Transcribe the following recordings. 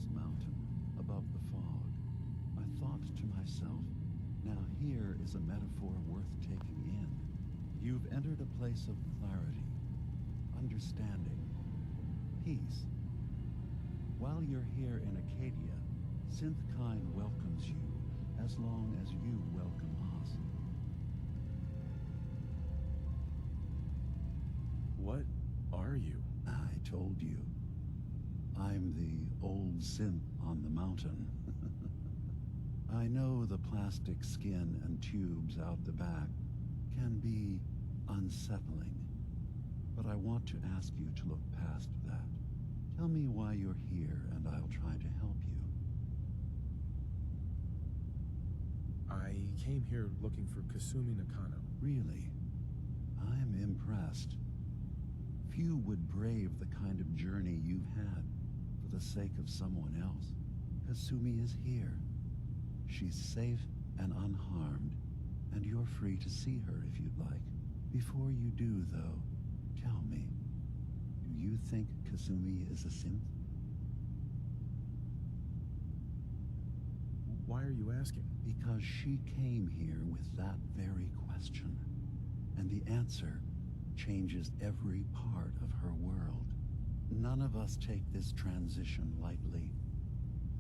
this mountain, above the fog, I thought to myself, now here is a metaphor worth taking in. You've entered a place of clarity, understanding, peace. While you're here in Acadia, Synthkind welcomes you as long as you welcome us. What are you? I told you. I'm the old synth on the mountain. I know the plastic skin and tubes out the back can be unsettling, but I want to ask you to look past that. Tell me why you're here and I'll try to help you. I came here looking for Kasumi Nakano. Really? I'm impressed. Few would brave the kind of journey you've had for the sake of someone else. Kasumi is here. She's safe and unharmed, and you're free to see her if you'd like. Before you do, though, tell me, do you think Kasumi is a synth? Why are you asking? Because she came here with that very question, and the answer changes every part of her world. None of us take this transition lightly.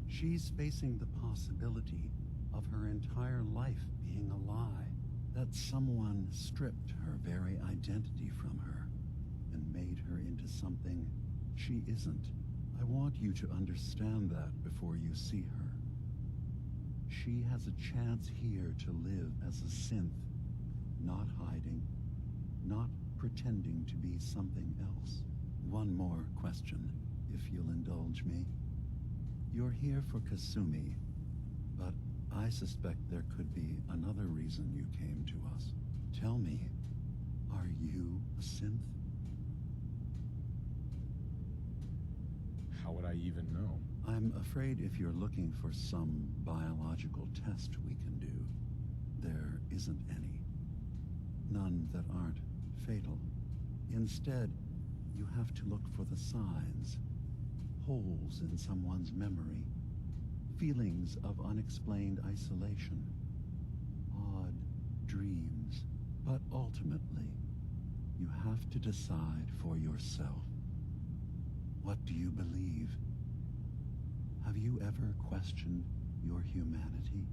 She's facing the possibility of her entire life being a lie, that someone stripped her very identity from her and made her into something she isn't. I want you to understand that before you see her. She has a chance here to live as a synth, not hiding, not pretending to be something else. One more question, if you'll indulge me. You're here for Kasumi, but I suspect there could be another reason you came to us. Tell me, are you a synth? How would I even know? I'm afraid if you're looking for some biological test we can do, there isn't any. None that aren't fatal. Instead, you have to look for the signs, holes in someone's memory, feelings of unexplained isolation, odd dreams. But ultimately, you have to decide for yourself. What do you believe? Have you ever questioned your humanity?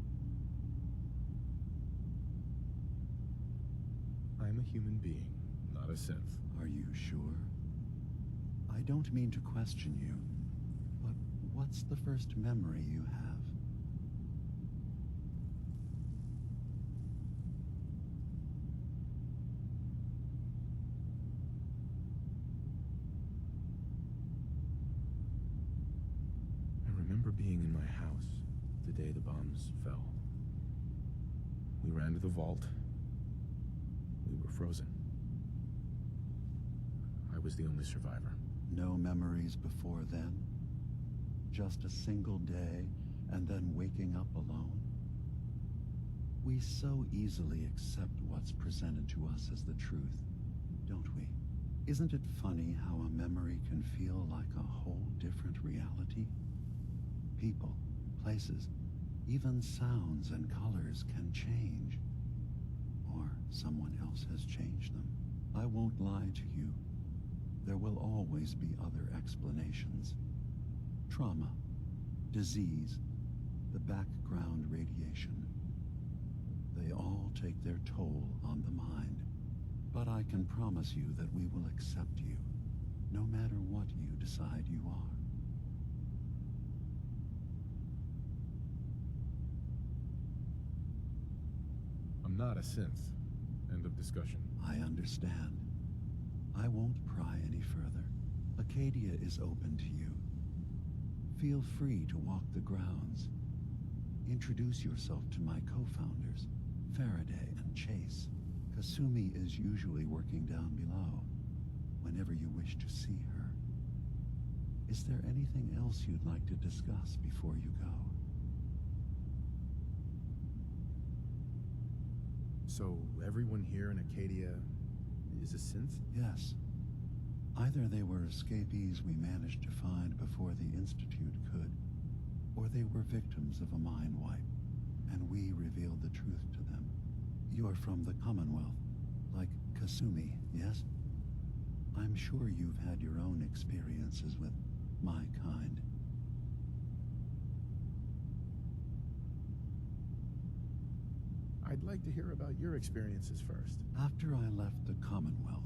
I'm a human being, not a synth. Are you sure? I don't mean to question you, but what's the first memory you have? I remember being in my house the day the bombs fell. We ran to the vault. We were frozen. I was the only survivor. No memories before then? Just a single day and then waking up alone? We so easily accept what's presented to us as the truth, don't we? Isn't it funny how a memory can feel like a whole different reality? People, places, even sounds and colors can change. Or someone else has changed them. I won't lie to you. There will always be other explanations. Trauma, disease, the background radiation. They all take their toll on the mind. But I can promise you that we will accept you, no matter what you decide you are. I'm not a synth. End of discussion. I understand. I won't pry any further. Acadia is open to you. Feel free to walk the grounds. Introduce yourself to my co-founders, Faraday and Chase. Kasumi is usually working down below, whenever you wish to see her. Is there anything else you'd like to discuss before you go? So everyone here in Acadia is a synth? Yes. Either they were escapees we managed to find before the Institute could, or they were victims of a mind wipe, and we revealed the truth to them. You're from the Commonwealth, like Kasumi, yes? I'm sure you've had your own experiences with my kind. I'd like to hear about your experiences first. After I left the Commonwealth,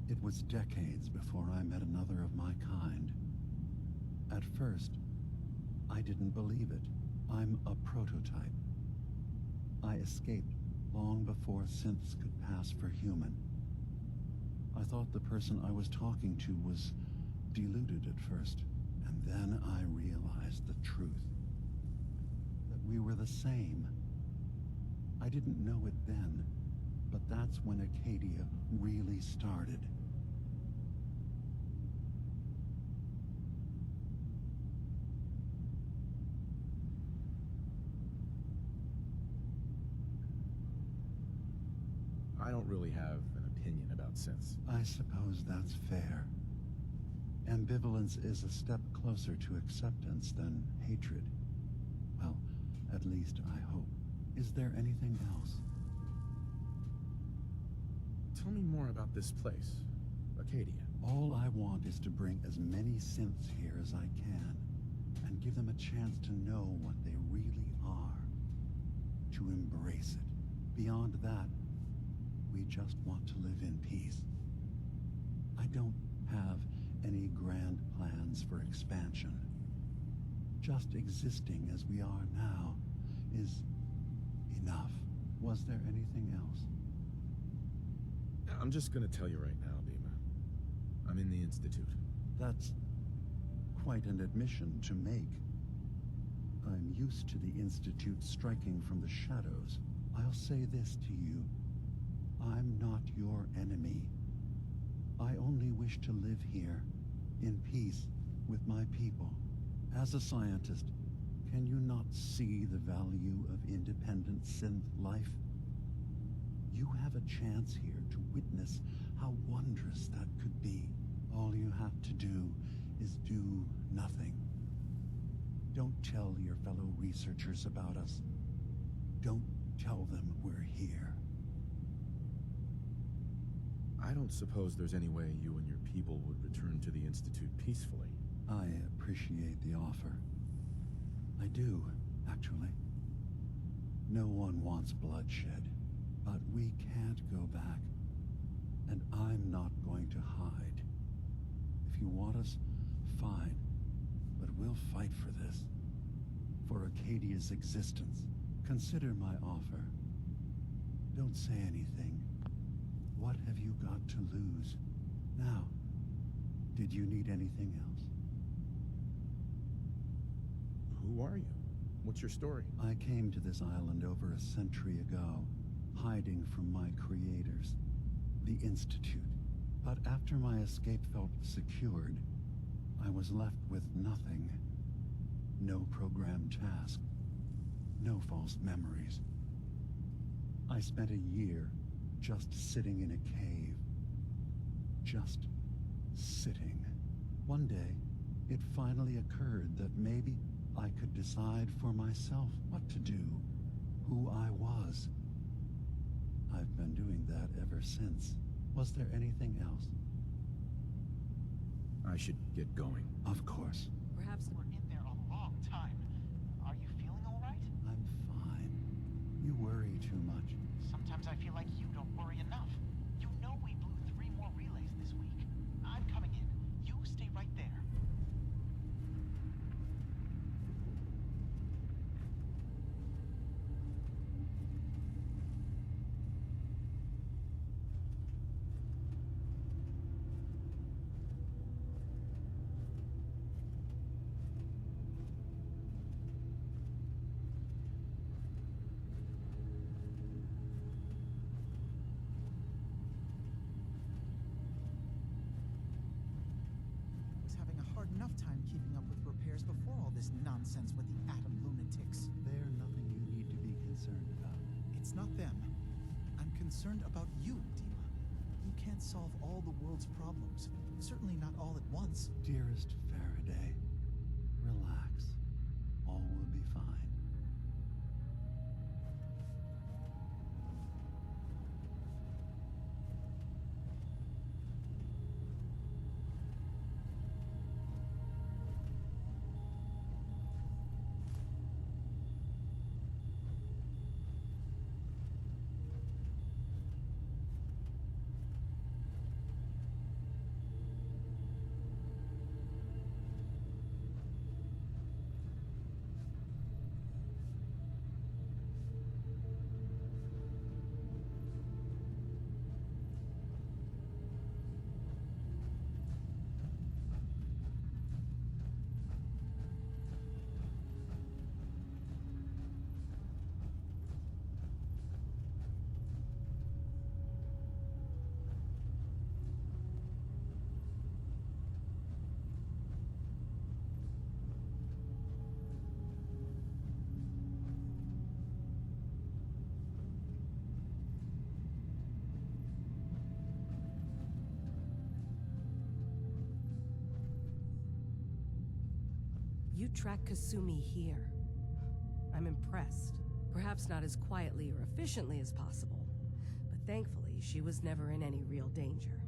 it was decades before I met another of my kind. At first, I didn't believe it. I'm a prototype. I escaped long before synths could pass for human. I thought the person I was talking to was deluded at first, and then I realized the truth. That we were the same. I didn't know it then, but that's when Acadia really started. I don't really have an opinion about synths. I suppose that's fair. Ambivalence is a step closer to acceptance than hatred. Well, at least I hope. Is there anything else? Tell me more about this place, Acadia. All I want is to bring as many synths here as I can, and give them a chance to know what they really are. To embrace it. Beyond that, we just want to live in peace. I don't have any grand plans for expansion. Just existing as we are now is enough. Was there anything else? I'm just gonna tell you right now, Dima. I'm in the Institute. That's quite an admission to make. I'm used to the Institute striking from the shadows. I'll say this to you. I'm not your enemy. I only wish to live here, in peace, with my people. As a scientist, can you not see the value of independent synth life? You have a chance here to witness how wondrous that could be. All you have to do is do nothing. Don't tell your fellow researchers about us. Don't tell them we're here. I don't suppose there's any way you and your people would return to the Institute peacefully. I appreciate the offer. I do, actually. No one wants bloodshed, but we can't go back. And I'm not going to hide. If you want us, fine. But we'll fight for this. For Acadia's existence. Consider my offer. Don't say anything. What have you got to lose? Now, did you need anything else? Who are you? What's your story? I came to this island over a century ago, hiding from my creators, the Institute. But after my escape felt secured, I was left with nothing. No programmed task. No false memories. I spent a year just sitting in a cave. Just sitting. One day, it finally occurred that maybe I could decide for myself what to do, who I was. I've been doing that ever since. Was there anything else? I should get going. Of course. Perhaps We're in there a long time. Are you feeling all right? I'm fine. You worry too much. Sometimes I feel like you don't worry enough. You know we blew 3 more relays this week. I'm coming in. You stay right there. Was having a hard enough time keeping up with repairs before all this nonsense with the atom lunatics. They're nothing you need to be concerned about. It's not them. I'm concerned about you, Dima. You can't solve all the world's problems. Certainly not all at once. Dearest Faraday, relax. You track Kasumi here. I'm impressed. Perhaps not as quietly or efficiently as possible, but thankfully she was never in any real danger.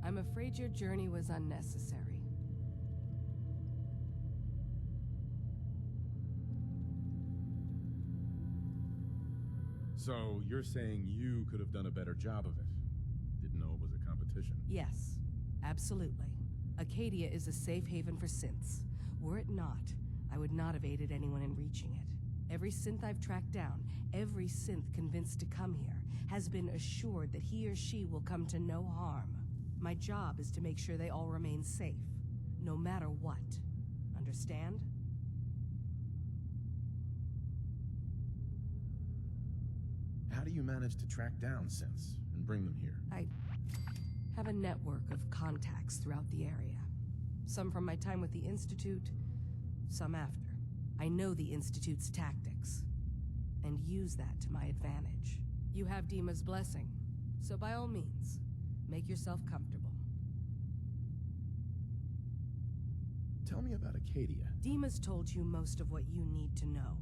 I'm afraid your journey was unnecessary. So, you're saying you could have done a better job of it? Didn't know it was a competition? Yes, absolutely. Acadia is a safe haven for synths. Were it not, I would not have aided anyone in reaching it. Every synth I've tracked down, every synth convinced to come here, has been assured that he or she will come to no harm. My job is to make sure they all remain safe, no matter what. Understand? How do you manage to track down synths and bring them here? I have a network of contacts throughout the area. Some from my time with the Institute, some after. I know the Institute's tactics, and use that to my advantage. You have Dima's blessing, so by all means, make yourself comfortable. Tell me about Acadia. Dima's told you most of what you need to know.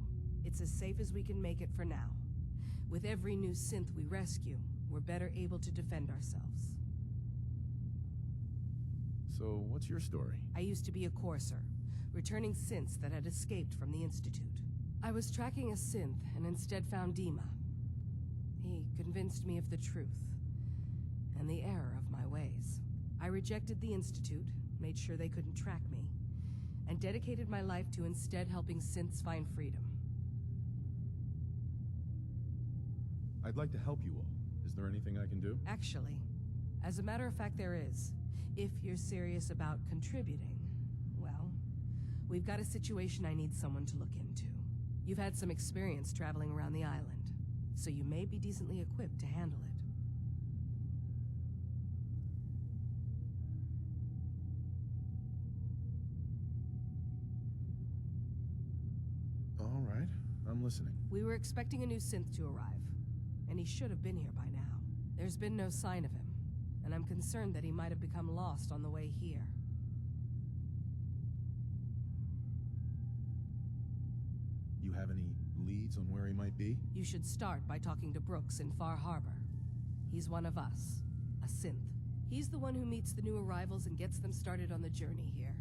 It's as safe as we can make it for now. With every new synth we rescue, we're better able to defend ourselves. So, what's your story? I used to be a courser, returning synths that had escaped from the Institute. I was tracking a synth and instead found Dima. He convinced me of the truth, and the error of my ways. I rejected the Institute, made sure they couldn't track me, and dedicated my life to instead helping synths find freedom. I'd like to help you all. Is there anything I can do? Actually, as a matter of fact, there is. If you're serious about contributing, well, we've got a situation I need someone to look into. You've had some experience traveling around the island, so you may be decently equipped to handle it. All right, I'm listening. We were expecting a new synth to arrive, and he should have been here by now. There's been no sign of him, and I'm concerned that he might have become lost on the way here. You have any leads on where he might be? You should start by talking to Brooks in Far Harbor. He's one of us, a synth. He's the one who meets the new arrivals and gets them started on the journey here.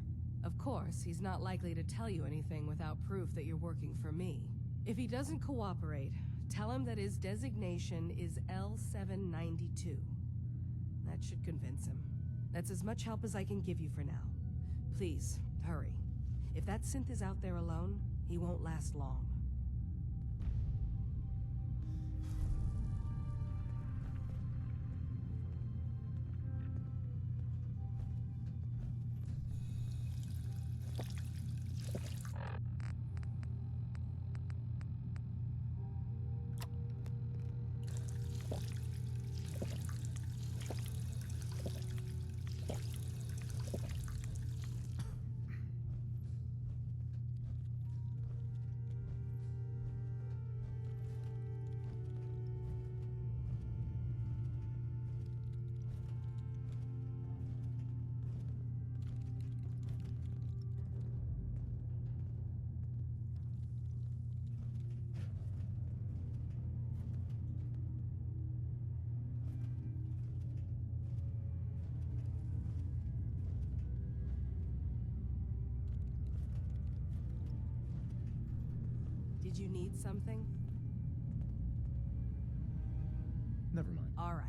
Of course, he's not likely to tell you anything without proof that you're working for me. If he doesn't cooperate, tell him that his designation is L792. That should convince him. That's as much help as I can give you for now. Please, hurry. If that synth is out there alone, he won't last long. Did you need something? Never mind. All right.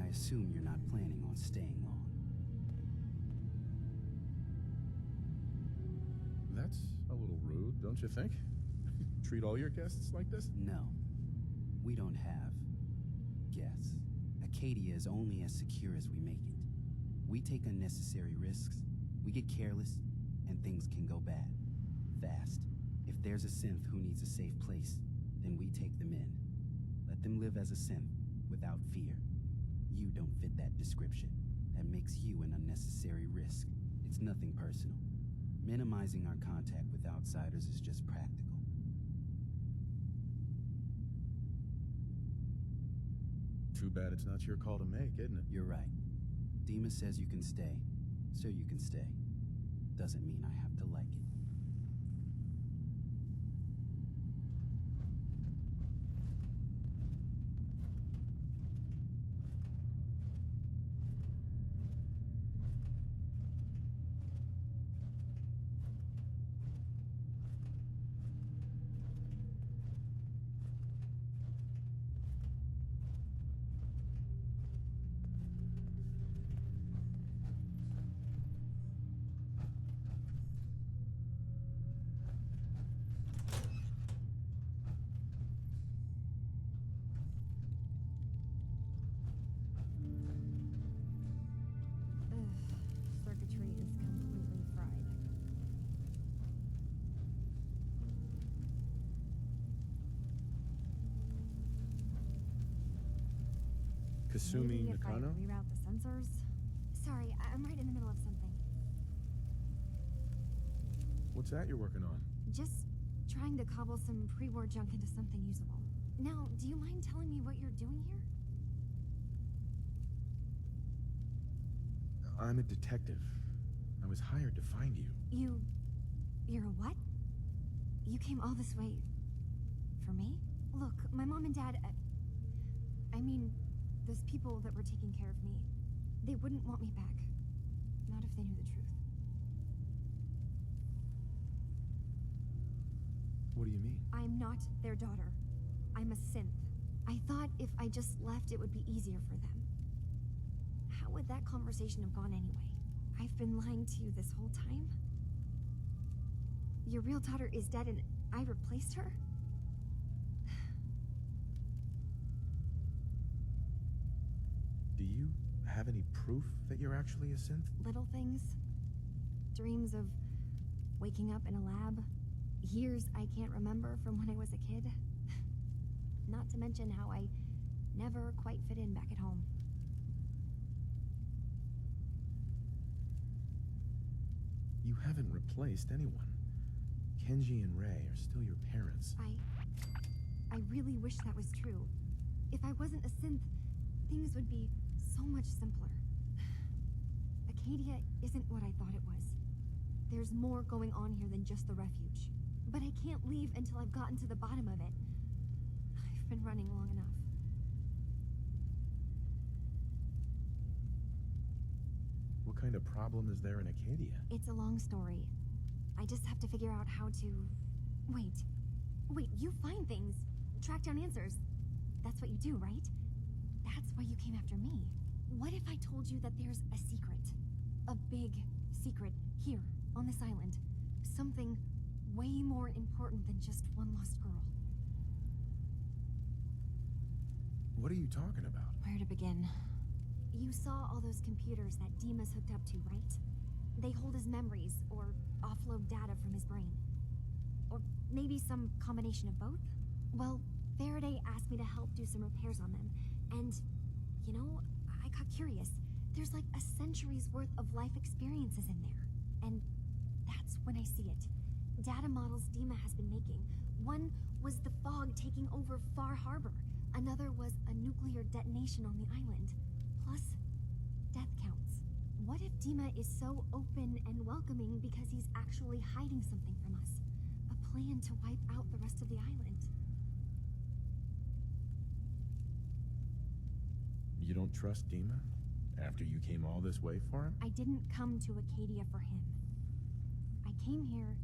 I assume you're not planning on staying long. That's a little rude, don't you think? Treat all your guests like this? No, we don't have guests. Acadia is only as secure as we make it. We take unnecessary risks, we get careless, and things can go bad. Fast. If there's a synth who needs a safe place, then we take them in. Let them live as a synth, without fear. You don't fit that description. That makes you an unnecessary risk. It's nothing personal. Minimizing our contact with outsiders is just practical. Too bad it's not your call to make, isn't it? You're right. Dima says you can stay, so you can stay. Doesn't mean I have to like it. Circuitry is completely fried. Kasumi Maybe if I Nakano? reroute the sensors. Sorry, I'm right in the middle of something. What's that you're working on? Just trying to cobble some pre-war junk into something usable. Now, do you mind telling me what you're doing here? I'm a detective. I was hired to find you. You're a what? You came all this way for me? Look, my mom and dad, I mean, those people that were taking care of me, they wouldn't want me back. Not if they knew the truth. What do you mean? I'm not their daughter. I'm a synth. I thought if I just left, it would be easier for them. How would that conversation have gone anyway? I've been lying to you this whole time? Your real daughter is dead and I replaced her? Do you have any proof that you're actually a synth? Little things. Dreams of waking up in a lab. Years I can't remember from when I was a kid. Not to mention how I never quite fit in back at home. You haven't replaced anyone. Kenji and Rei are still your parents. I really wish that was true. If I wasn't a synth, things would be so much simpler. Acadia isn't what I thought it was. There's more going on here than just the refuge. But I can't leave until I've gotten to the bottom of it. I've been running long enough. What kind of problem is there in Acadia? It's a long story. I just have to figure out how to... Wait, you find things. Track down answers. That's what you do, right? That's why you came after me. What if I told you that there's a secret? A big secret here, on this island. Something way more important than just one lost girl. What are you talking about? Where to begin? You saw all those computers that Dima's hooked up to, right? They hold his memories, or offload data from his brain. Or maybe some combination of both? Well, Faraday asked me to help do some repairs on them, and, you know, I got curious. There's like a century's worth of life experiences in there, and that's when I see it. Data models Dima has been making. One was the fog taking over Far Harbor. Another was a nuclear detonation on the island. Plus, death counts. What if Dima is so open and welcoming because he's actually hiding something from us? A plan to wipe out the rest of the island. You don't trust Dima? After you came all this way for him? I didn't come to Acadia for him. I came here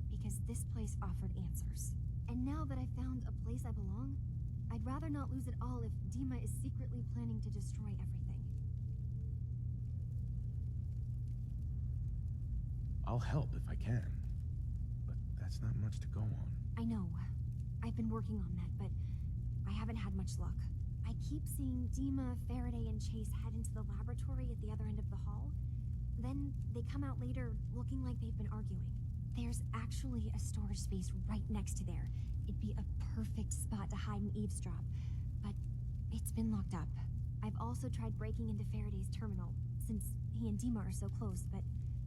because this place offered answers. And now that I found a place I belong, I'd rather not lose it all if Dima is secretly planning to destroy everything. I'll help if I can. But that's not much to go on. I know. I've been working on that, but I haven't had much luck. I keep seeing Dima, Faraday, and Chase head into the laboratory at the other end of the hall. Then they come out later looking like they've been arguing. There's actually a storage space right next to there. It'd be a perfect spot to hide and eavesdrop, but it's been locked up. I've also tried breaking into Faraday's terminal, since he and Dima are so close, but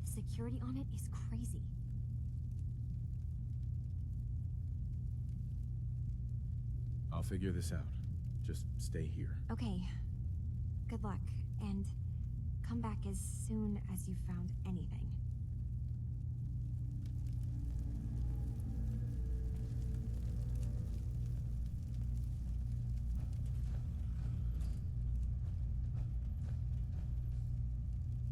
The security on it is crazy. I'll figure this out. Just stay here. Okay. Good luck, and come back as soon as you've found anything.